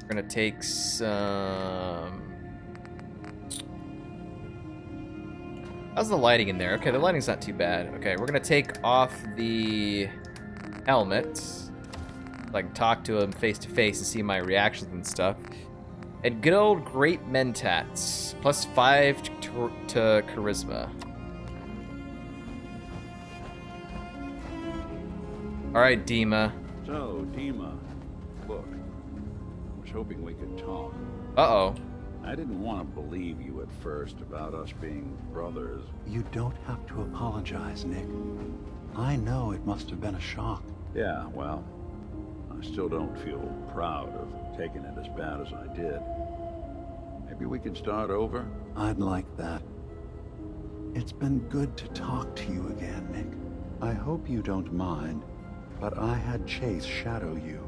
We're gonna take some... How's the lighting in there? Okay, the lighting's not too bad. Okay, we're gonna take off the helmet so I can talk to him face to face and see my reactions and stuff. And good old Great Mentats, +5 to Charisma. Alright, DiMA. So, DiMA, look, I was hoping we could talk. Uh-oh. I didn't want to believe you at first about us being brothers. You don't have to apologize, Nick. I know it must have been a shock. Yeah, well, I still don't feel proud of taking it as bad as I did. Maybe we could start over? I'd like that. It's been good to talk to you again, Nick. I hope you don't mind, but I had Chase shadow you.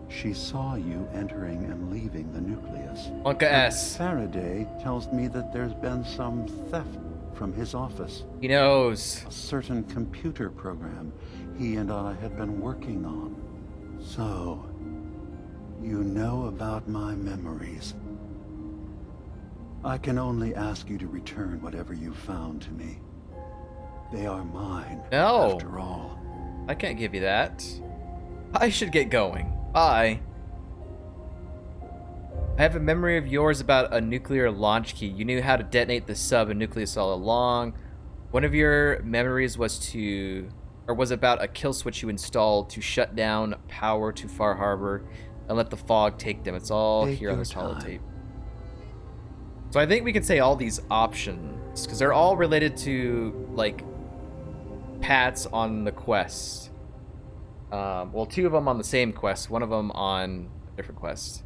She saw you entering and leaving the nucleus. Unca S. Faraday tells me that there's been some theft from his office. He knows. A certain computer program he and I had been working on. So, you know about my memories. I can only ask you to return whatever you found to me. They are mine, No. after all. I can't give you that. I should get going. Bye. I have a memory of yours about a nuclear launch key. You knew how to detonate the sub and nucleus all along. One of your memories was about a kill switch you installed to shut down power to Far Harbor and let the fog take them. It's all Take here on your this time. holotape. So I think we can say all these options because they're all related to like paths on the quest. Well, 2 of them on the same quest, 1 of them on a different quest.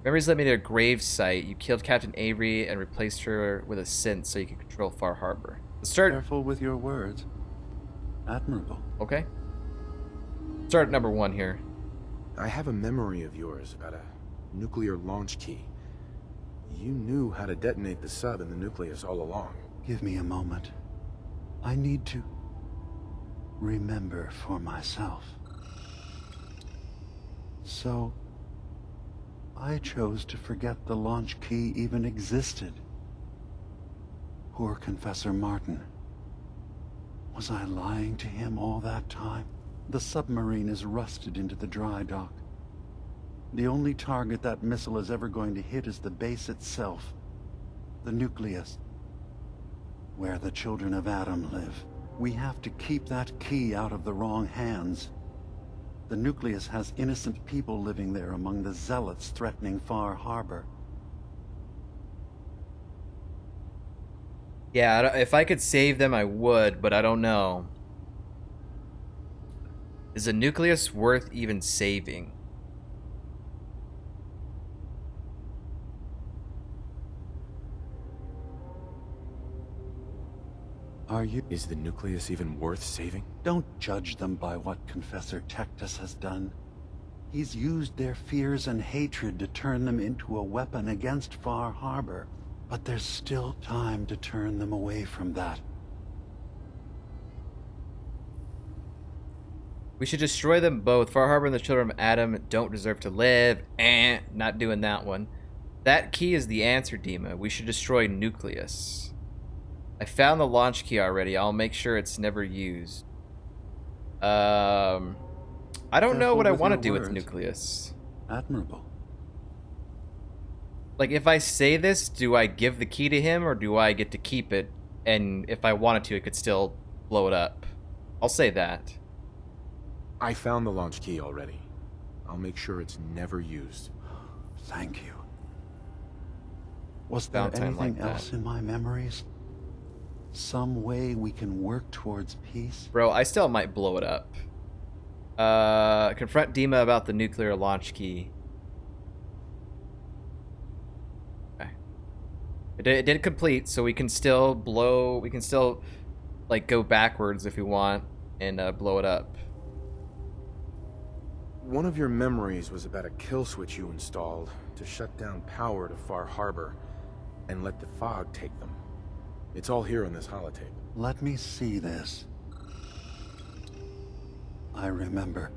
Memories led me to a grave site. You killed Captain Avery and replaced her with a synth so you could control Far Harbor. Let's start. Careful with your words. Admirable. Okay. Start at number 1 here. I have a memory of yours about a nuclear launch key. You knew how to detonate the sub in the nucleus all along. Give me a moment. I need to remember for myself. So, I chose to forget the launch key even existed. Poor Confessor Martin. Was I lying to him all that time? The submarine is rusted into the dry dock. The only target that missile is ever going to hit is the base itself. The nucleus. Where the children of Adam live. We have to keep that key out of the wrong hands. The nucleus has innocent people living there among the zealots threatening Far Harbor. Yeah, if I could save them, I would, but I don't know. Is a nucleus worth even saving? Are you? Is the nucleus even worth saving? Don't judge them by what Confessor Tectus has done. He's used their fears and hatred to turn them into a weapon against Far Harbor. But there's still time to turn them away from that. We should destroy them both. Far Harbor and the children of Adam don't deserve to live. Not doing that one. That key is the answer, DiMA. We should destroy Nucleus. I found the launch key already. I'll make sure it's never used. I don't know what I want to do with Nucleus. Admirable. Like, if I say this, do I give the key to him, or do I get to keep it? And if I wanted to, it could still blow it up. I'll say that. I found the launch key already. I'll make sure it's never used. Thank you. Was there Valentine anything like else that. in my memories? Some way we can work towards peace? Bro, I still might blow it up. Confront DiMA about the nuclear launch key. Okay. It did complete, so we can still blow... We can still, like, go backwards if we want and blow it up. One of your memories was about a kill switch you installed to shut down power to Far Harbor and let the fog take them. It's all here on this holotape. Let me see this. I remember.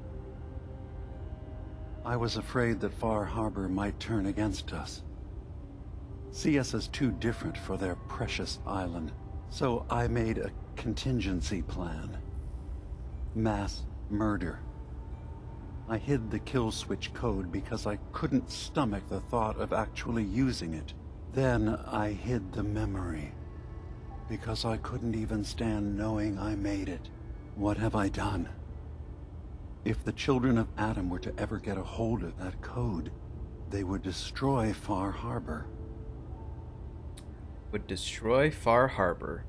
I was afraid that Far Harbor might turn against us. See us as too different for their precious island. So I made a contingency plan. Mass murder. I hid the kill switch code because I couldn't stomach the thought of actually using it. Then I hid the memory because I couldn't even stand knowing I made it. What have I done? If the children of Adam were to ever get a hold of that code, they would destroy Far Harbor. Would destroy Far Harbor.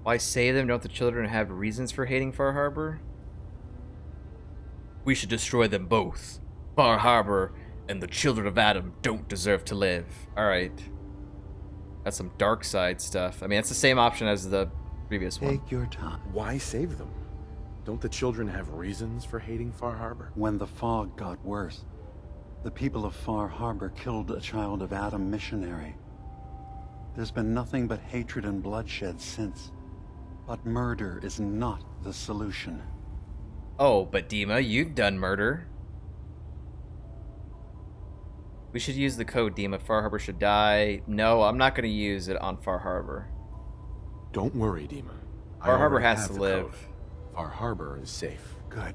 Why save them? Don't the children have reasons for hating Far Harbor? We should destroy them both. Far Harbor and the children of Adam don't deserve to live. Alright. That's some dark side stuff. I mean, it's the same option as the previous one. Take your time. Why save them? Don't the children have reasons for hating Far Harbor? When the fog got worse, the people of Far Harbor killed a child of Adam missionary. There's been nothing but hatred and bloodshed since. But murder is not the solution. Oh, but DiMA, you've done murder. We should use the code, DiMA. Far Harbor should die. No, I'm not going to use it on Far Harbor. Don't worry, DiMA. Far Harbor already has have to the live. code. Far Harbor is safe. Good.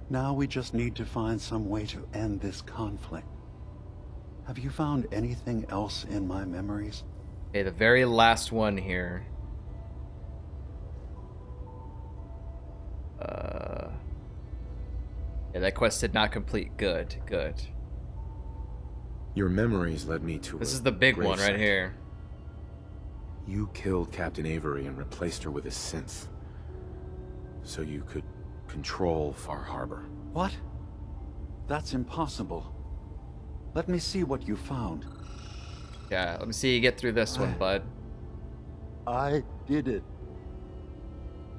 Now we just need to find some way to end this conflict. Have you found anything else in my memories? Okay, the very last one here. Yeah, that quest did not complete. Good, good. Your memories led me to This a is the big one right gravesite. here. You killed Captain Avery and replaced her with a synth, so you could control Far Harbor. What? That's impossible. Let me see what you found. Yeah, let me see you get through this one, bud. I did it.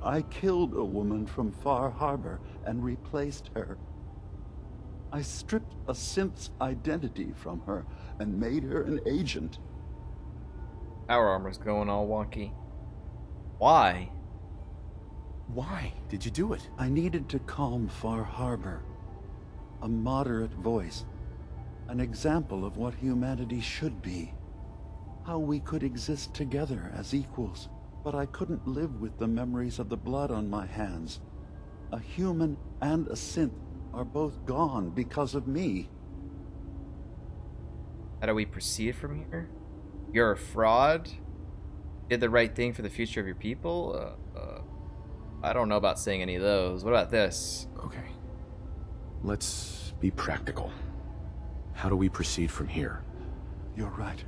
I killed a woman from Far Harbor and replaced her. I stripped a synth's identity from her and made her an agent. Power armor's going all wonky. Why? Why did you do it? I needed to calm Far Harbor. A moderate voice. An example of what humanity should be. How we could exist together as equals. But I couldn't live with the memories of the blood on my hands. A human and a synth are both gone because of me. How do we proceed from here? You're a fraud? Did the right thing for the future of your people? I don't know about saying any of those. What about this? Okay. Let's be practical. How do we proceed from here? You're right.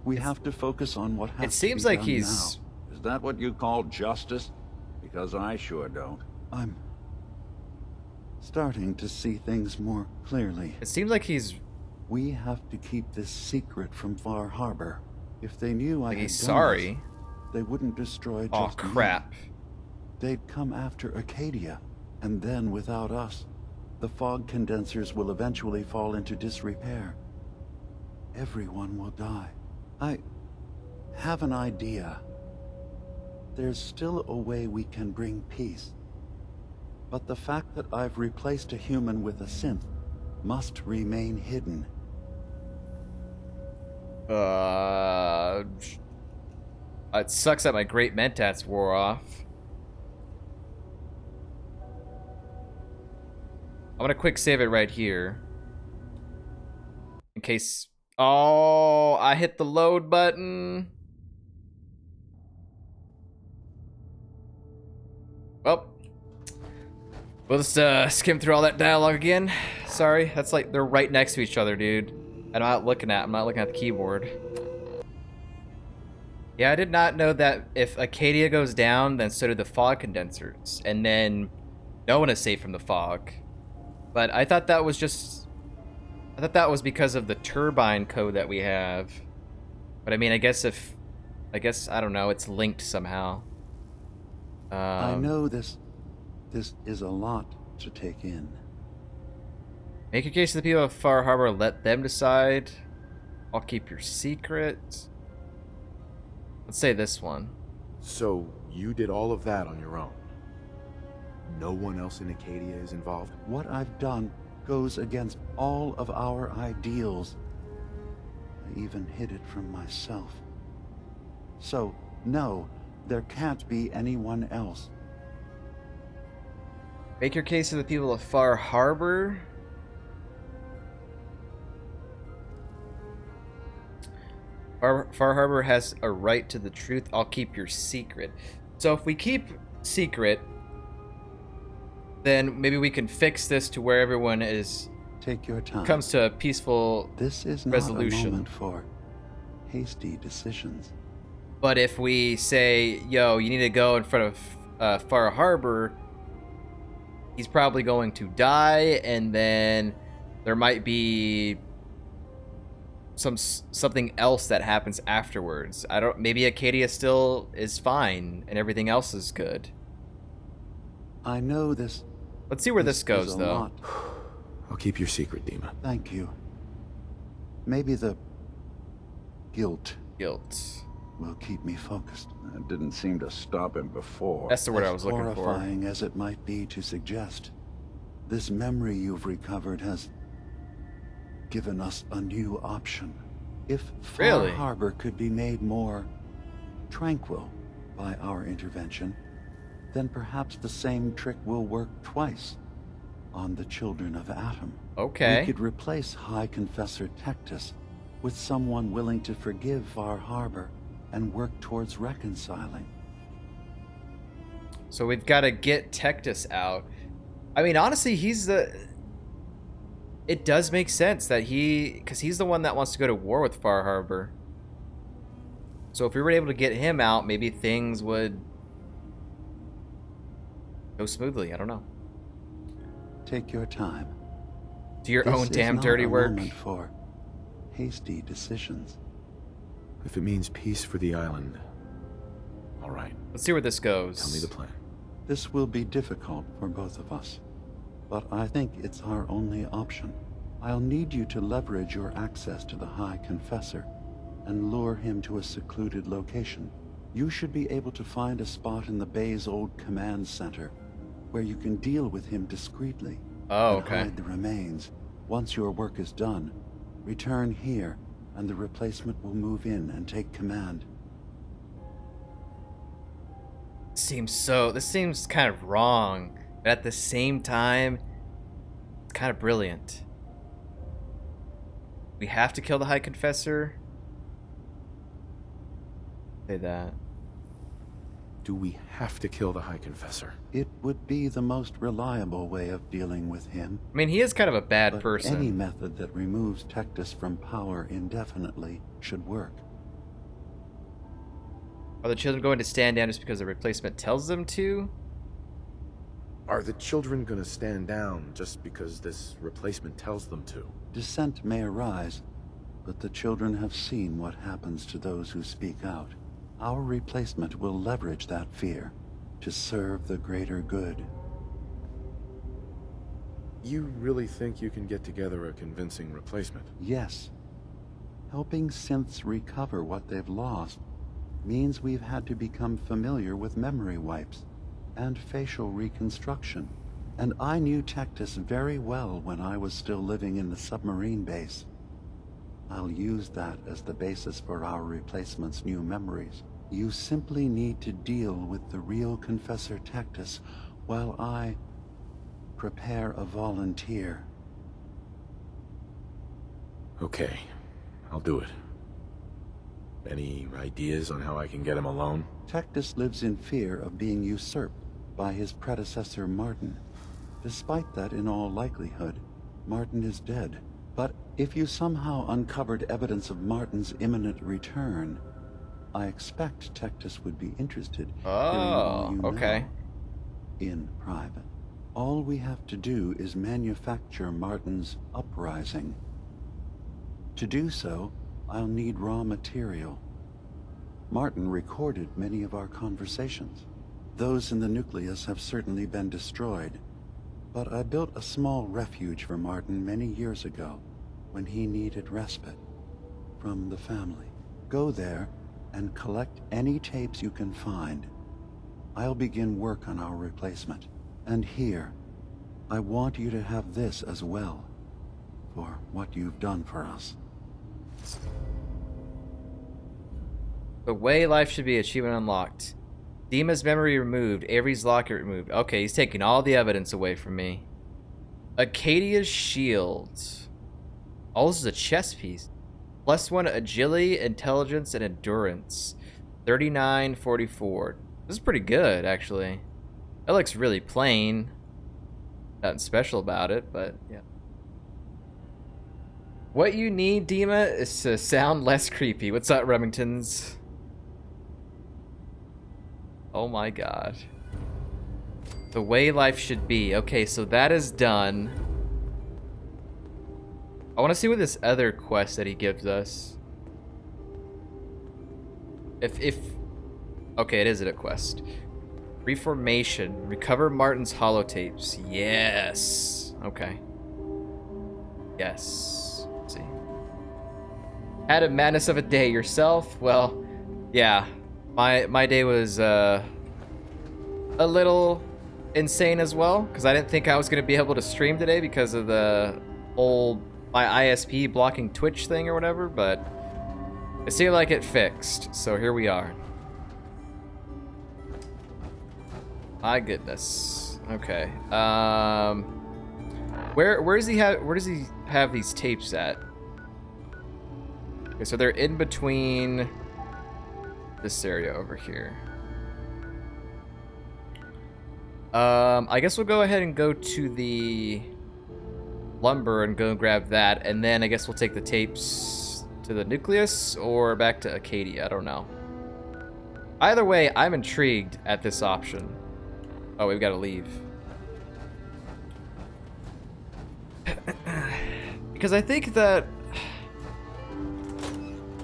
We have to focus on what has It seems to be like done he's... now. Is that what you call justice? Because I sure don't. I'm starting to see things more clearly. It seems like he's... We have to keep this secret from Far Harbor. If they knew I Like had he's done sorry. this, they wouldn't destroy Oh, just me. crap. They'd come after Acadia, and then without us, the fog condensers will eventually fall into disrepair. Everyone will die. I have an idea. There's still a way we can bring peace. But the fact that I've replaced a human with a synth must remain hidden. It sucks that my great mentats wore off. I'm gonna quick save it right here. In case... Oh, I hit the load button. Well, we'll just skim through all that dialogue again. Sorry, that's like they're right next to each other, dude. I'm not looking at the keyboard. Yeah, I did not know that if Acadia goes down, then so do the fog condensers, and then no one is safe from the fog. But I thought that was just... I thought that was because of the turbine code that we have. But I mean, I guess, I don't know, it's linked somehow. I know this is a lot to take in. Make your case to the people of Far Harbor, let them decide. I'll keep your secret. Let's say this one. So, you did all of that on your own? No one else in Acadia is involved? What I've done goes against all of our ideals. I even hid it from myself. So, no, there can't be anyone else. Make your case to the people of Far Harbor. Far Harbor has a right to the truth. I'll keep your secret. So if we keep secret, then maybe we can fix this to where everyone is Take your time. comes to a peaceful This is not resolution. a moment for hasty decisions. But if we say, yo, you need to go in front of Far Harbor, he's probably going to die, and then there might be something else that happens afterwards. Maybe Acadia still is fine and everything else is good. I know this. Let's see where this goes, is a though. lot. I'll keep your secret, DiMA. Thank you. Maybe the guilt Guilt. will keep me focused. That didn't seem to stop him before. That's the word I As was looking for. horrifying as it might be to suggest, this memory you've recovered has given us a new option. If Far Really? Harbor could be made more tranquil by our intervention, then perhaps the same trick will work twice on the children of Atom. Okay. We could replace High Confessor Tectus with someone willing to forgive Far Harbor and work towards reconciling. So we've got to get Tectus out. I mean, honestly, it does make sense that because he's the one that wants to go to war with Far Harbor. So if we were able to get him out, maybe things would go smoothly. I don't know. Take your time. Do your This own is damn not dirty a work. moment for hasty decisions. If it means peace for the island, all right. Let's see where this goes. Tell me the plan. This will be difficult for both of us, but I think it's our only option. I'll need you to leverage your access to the High Confessor and lure him to a secluded location. You should be able to find a spot in the Bay's old command center where you can deal with him discreetly Oh, and okay. hide the remains. Once your work is done, return here and the replacement will move in and take command. This seems kind of wrong, but at the same time, it's kind of brilliant. We have to kill the High Confessor. Say that. Do we have to kill the High Confessor? It would be the most reliable way of dealing with him. I mean, he is kind of a bad But person. any method that removes Tectus from power indefinitely should work. Are the children going to stand down just because the replacement tells them to? Are the children gonna stand down just because this replacement tells them to? Dissent may arise, but the children have seen what happens to those who speak out. Our replacement will leverage that fear to serve the greater good. You really think you can get together a convincing replacement? Yes, helping synths recover what they've lost means we've had to become familiar with memory wipes and facial reconstruction. And I knew Tectus very well when I was still living in the submarine base. I'll use that as the basis for our replacement's new memories. You simply need to deal with the real Confessor Tectus while I prepare a volunteer. Okay, I'll do it. Any ideas on how I can get him alone? Tectus lives in fear of being usurped by his predecessor Martin. Despite that, in all likelihood, Martin is dead. But if you somehow uncovered evidence of Martin's imminent return, I expect Tectus would be interested in all you okay. know in private. All we have to do is manufacture Martin's uprising. To do so, I'll need raw material. Martin recorded many of our conversations. Those in the nucleus have certainly been destroyed, but I built a small refuge for Martin many years ago when he needed respite from the family. Go there and collect any tapes you can find. I'll begin work on our replacement, And here, I want you to have this as well, for what you've done for us. The way life should be, achievement unlocked. DiMA's memory removed, Avery's locket removed. Okay, he's taking all the evidence away from me. Acadia's shield. Oh, this is a chess piece. +1 agility, intelligence, and endurance. 3944. This is pretty good, actually. That looks really plain. Nothing special about it, but yeah. What you need, DiMA, is to sound less creepy. What's up, Remingtons? Oh my god. The way life should be. Okay, so that is done. I want to see what this other quest that he gives us. Okay, it is a quest. Reformation. Recover Martin's holotapes. Yes. Okay. Yes. Let's see. Had a madness of a day yourself? Well, yeah. My day was a little insane as well, because I didn't think I was going to be able to stream today because of the whole my ISP blocking Twitch thing or whatever, but it seemed like it fixed, so here we are. My goodness. Okay. Where does he have these tapes at? Okay, so they're in between this area over here. I guess we'll go ahead and go to the lumber and go grab that, and then I guess we'll take the tapes to the nucleus or back to Acadia. I don't know. Either way, I'm intrigued at this option. Oh, we've got to leave. Because I think that,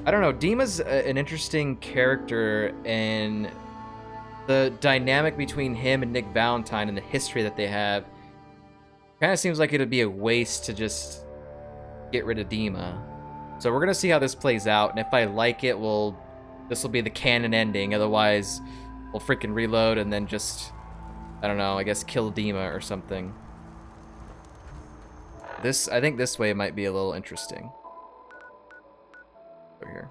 I don't know, DiMA's an interesting character, and the dynamic between him and Nick Valentine and the history that they have kind of seems like it'd be a waste to just get rid of DiMA. So we're gonna see how this plays out, and if I like it, this will be the canon ending. Otherwise, we'll freaking reload and then just, I don't know, I guess kill DiMA or something. I think this way might be a little interesting. Over here.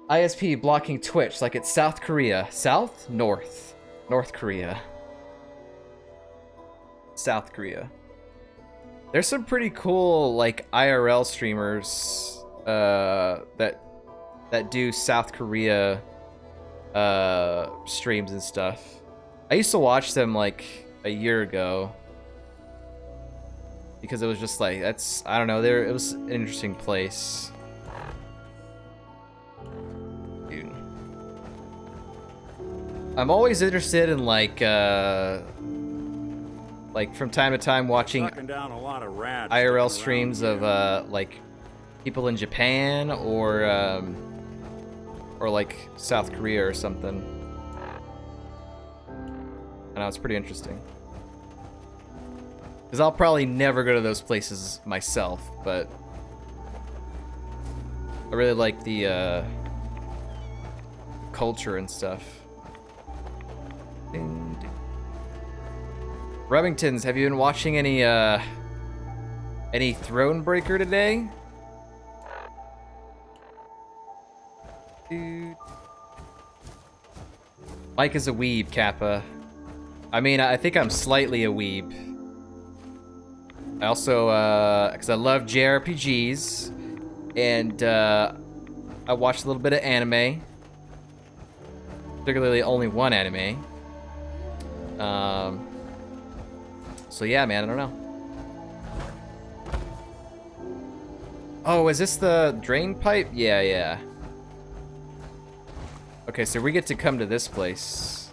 ISP blocking Twitch like it's South Korea. South? North. North Korea. South Korea. There's some pretty cool, like, IRL streamers that do South Korea streams and stuff. I used to watch them like a year ago because it was just like, I don't know, it was an interesting place. Dude. I'm always interested in like from time to time watching IRL streams of like people in Japan or like South Korea or something. I know, it's pretty interesting. Because I'll probably never go to those places myself, but I really like the culture and stuff. Remingtons, have you been watching any Thronebreaker today? Dude. Mike is a weeb, Kappa. I mean, I think I'm slightly a weeb. I also, because I love JRPGs, and I watched a little bit of anime. Particularly only one anime. So yeah, man, I don't know. Oh, is this the drain pipe? Yeah, yeah. Okay, so we get to come to this place.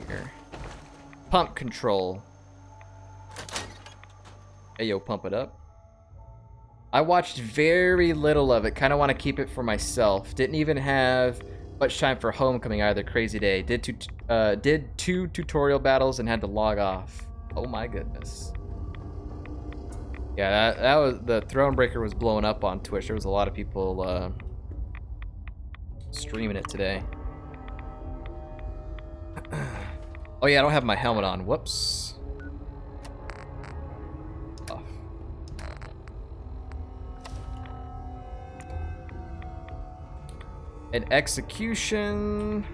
Here. Pump control. Hey, yo, pump it up. I watched very little of it. Kind of want to keep it for myself. Didn't even have much time for homecoming either. Crazy day. Did two tutorial battles and had to log off. Oh my goodness. Yeah, that was, the Thronebreaker was blowing up on Twitch. There was a lot of people streaming it today. Oh yeah, I don't have my helmet on. Whoops. Oh. An execution.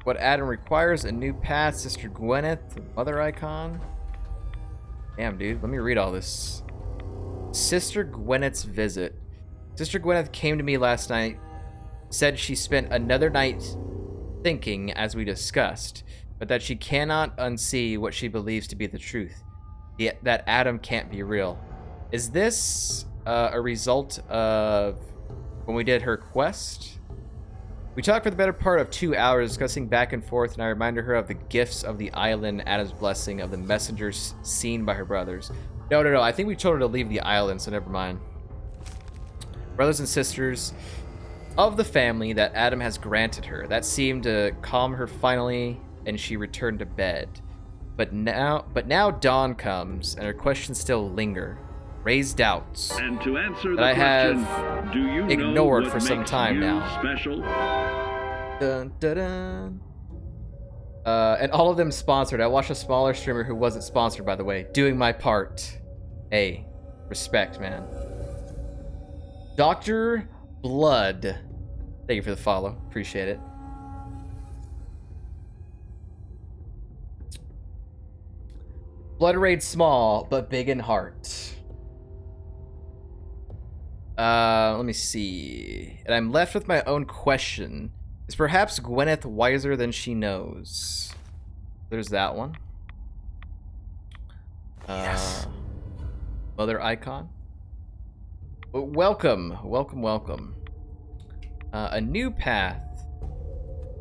What Adam requires, a new path, Sister Gwyneth, mother icon. Damn, dude, let me read all this. Sister Gwyneth's visit. Sister Gwyneth came to me last night, said she spent another night thinking, as we discussed, but that she cannot unsee what she believes to be the truth. That Adam can't be real. Is this a result of when we did her quest? We talked for the better part of 2 hours discussing back and forth, and I reminded her of the gifts of the island, Adam's blessing, of the messengers seen by her brothers. No. I think we told her to leave the island, so never mind. Brothers and sisters of the family that Adam has granted her. That seemed to calm her finally, and she returned to bed. But now dawn comes, and her questions still linger. Raised doubts And to answer that the I question, have do you know ignored what for some makes time you now. special? Dun, dun, dun. And all of them sponsored. I watched a smaller streamer who wasn't sponsored, by the way, doing my part. Hey, respect, man. Dr. Blood. Thank you for the follow. Appreciate it. Blood Raid small, but big in heart. Let me see. And I'm left with my own question. Is perhaps Gwyneth wiser than she knows? There's that one. Yes. Mother icon. Welcome. A new path.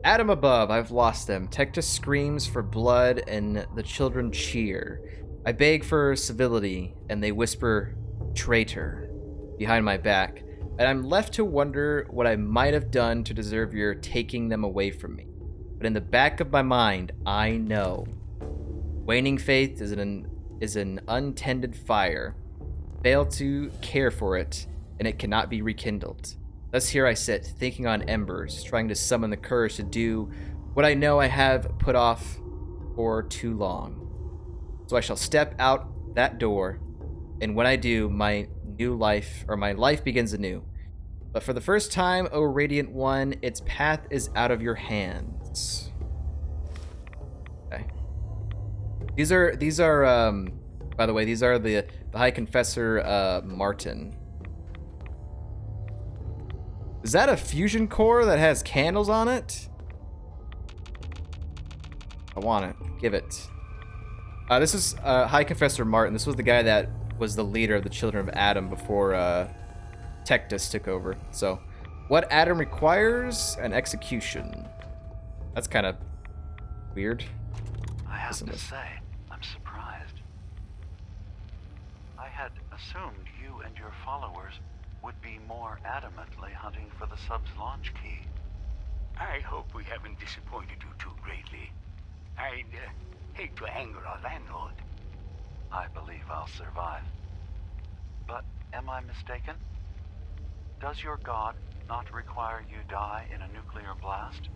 Adam above, I've lost them. Tecta screams for blood and the children cheer. I beg for civility and they whisper, traitor, behind my back. And I'm left to wonder what I might have done to deserve your taking them away from me. But in the back of my mind, I know. Waning faith is an untended fire. Fail to care for it, and it cannot be rekindled. Thus here I sit, thinking on embers, trying to summon the courage to do what I know I have put off for too long. So I shall step out that door, and when I do, my life begins anew. But for the first time, O Radiant One, its path is out of your hands. Okay. These are by the way, these are the High Confessor Martin. Is that a fusion core that has candles on it? I want it. Give it. This is High Confessor Martin. This was the guy that was the leader of the Children of Adam before Tectus took over. So, what Adam requires? An execution. That's kind of weird. I have Listen to to this. say, I'm surprised. I had assumed you and your followers would be more adamantly hunting for the sub's launch key. I hope we haven't disappointed you too greatly. I'd hate to anger our landlord. I believe I'll survive. But am I mistaken? Does your god not require you die in a nuclear blast?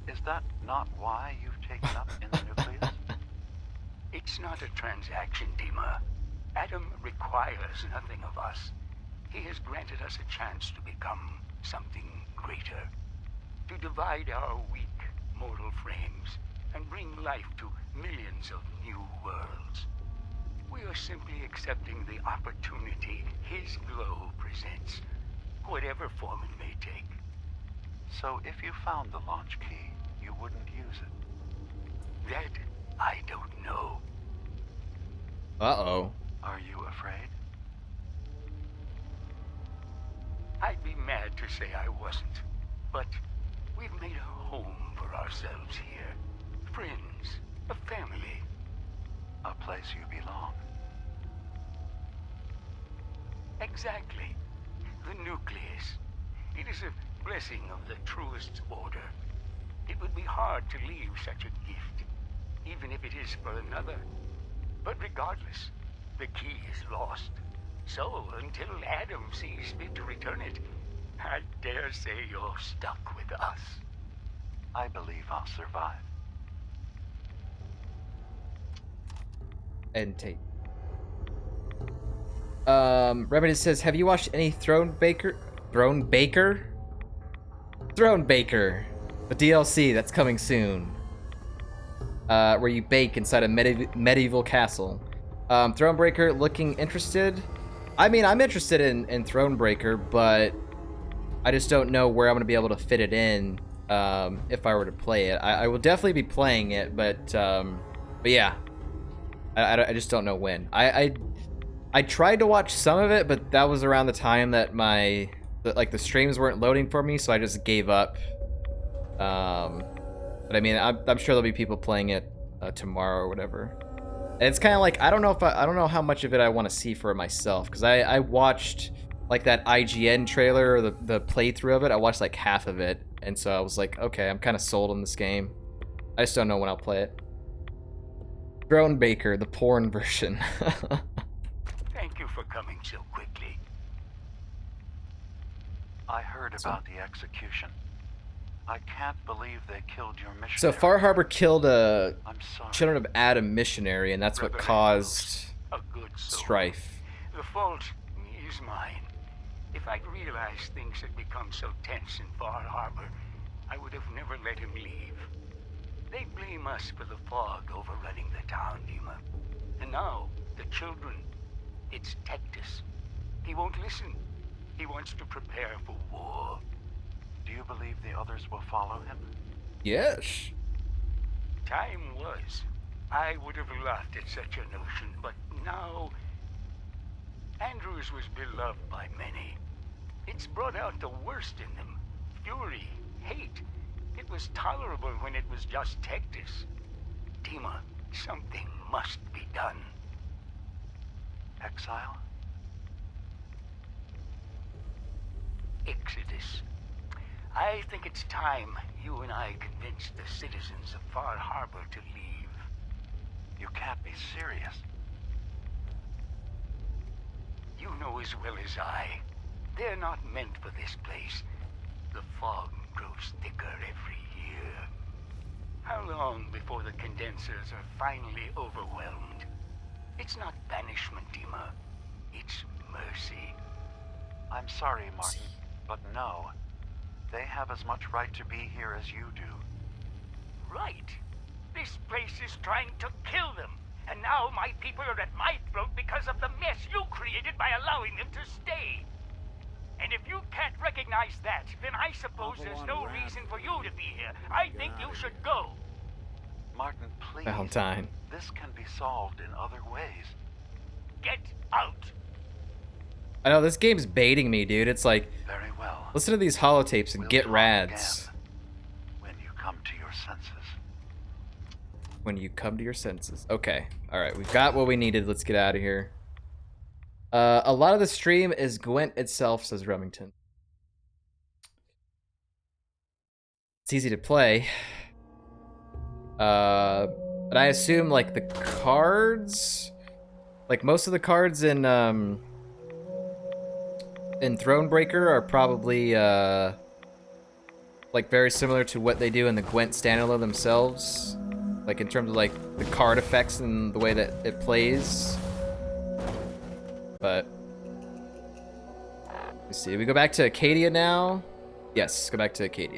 Is that not why you've taken up in the nucleus? It's not a transaction, DiMA. Adam requires nothing of us. He has granted us a chance to become something greater. To divide our weak, mortal frames and bring life to millions of new worlds. We are simply accepting the opportunity his glow presents, whatever form it may take. So if you found the launch key, you wouldn't use it? That I don't know. Uh-oh. Are you afraid? I'd be mad to say I wasn't, but we've made a home for ourselves here. Friends, a family. A place you belong. Exactly. The nucleus. It is a blessing of the truest order. It would be hard to leave such a gift, even if it is for another. But regardless, the key is lost. So, until Adam sees fit to return it, I dare say you're stuck with us. I believe I'll survive. and tape. Remedy says, have you watched any Throne Baker? The DLC that's coming soon. Where you bake inside a medieval castle. Thronebreaker, looking interested? I mean, I'm interested in Thronebreaker, but I just don't know where I'm going to be able to fit it in if I were to play it. I will definitely be playing it, but yeah. I just don't know when. I tried to watch some of it, but that was around the time that the streams weren't loading for me, so I just gave up. But I mean, I'm sure there'll be people playing it tomorrow or whatever. And it's kind of like I don't know how much of it I want to see for myself, because I watched like that IGN trailer or the playthrough of it. I watched like half of it, and so I was like, okay, I'm kind of sold on this game. I just don't know when I'll play it. Drone Baker, the porn version. Thank you for coming so quickly. I heard about the execution. I can't believe they killed your missionary. So Far Harbor killed a I'm sorry. Children of Adam missionary, and that's what Brother caused A good soul. strife. The fault is mine. If I'd realized things had become so tense in Far Harbor, I would have never let him leave. They blame us for the fog overrunning the town, DiMA. And now, the children, it's Tectus. He won't listen. He wants to prepare for war. Do you believe the others will follow him? Yes. Time was. I would have laughed at such a notion, but now... Andrews was beloved by many. It's brought out the worst in them. Fury, hate. It was tolerable when it was just Tectus. DiMA, something must be done. Exile? Exodus. I think it's time you and I convince the citizens of Far Harbor to leave. You can't be serious. You know as well as I, they're not meant for this place. The fog grows thicker every year. How long before the condensers are finally overwhelmed? It's not banishment, DiMA. It's mercy. I'm sorry, Martin, but no. They have as much right to be here as you do. Right. This place is trying to kill them. And now my people are at my throat because of the mess you created by allowing them to stay. And if you can't recognize that, then I suppose there's no reason for you to be here. I think you should go. Martin, please. Valentine. This can be solved in other ways. Get out. I know, this game's baiting me, dude. It's like, Very well. listen to these holotapes and We'll get talk rads. again when you come to your senses. When you come to your senses. Okay. Alright, we've got what we needed. Let's get out of here. A lot of the stream is Gwent itself, says Remington. It's easy to play. But I assume, like, the cards... Like, most of the cards in Thronebreaker are probably, like, very similar to what they do in the Gwent standalone themselves. Like, in terms of, like, the card effects and the way that it plays. But... Let's see, we go back to Acadia now? Yes, go back to Acadia.